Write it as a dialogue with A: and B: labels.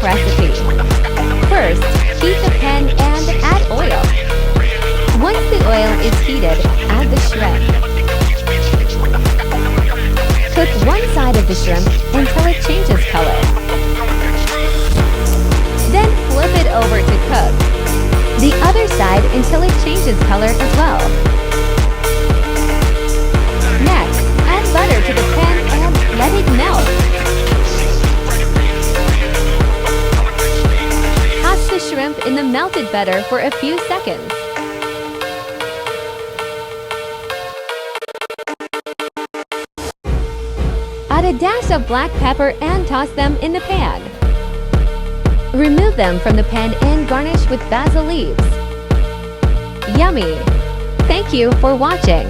A: recipe. First, heat the pan and add oil. Once the oil is heated, add the shrimp. Cook one side of the shrimp until it changes color. Then flip it over to cook the other side until it changes color as well. Next, add butter to the pan and let it melt. Toss the shrimp in the melted butter for a few seconds. Add a dash of black pepper and toss them in the pan. Remove them from the pan and garnish with basil leaves. Yummy! Thank you for watching.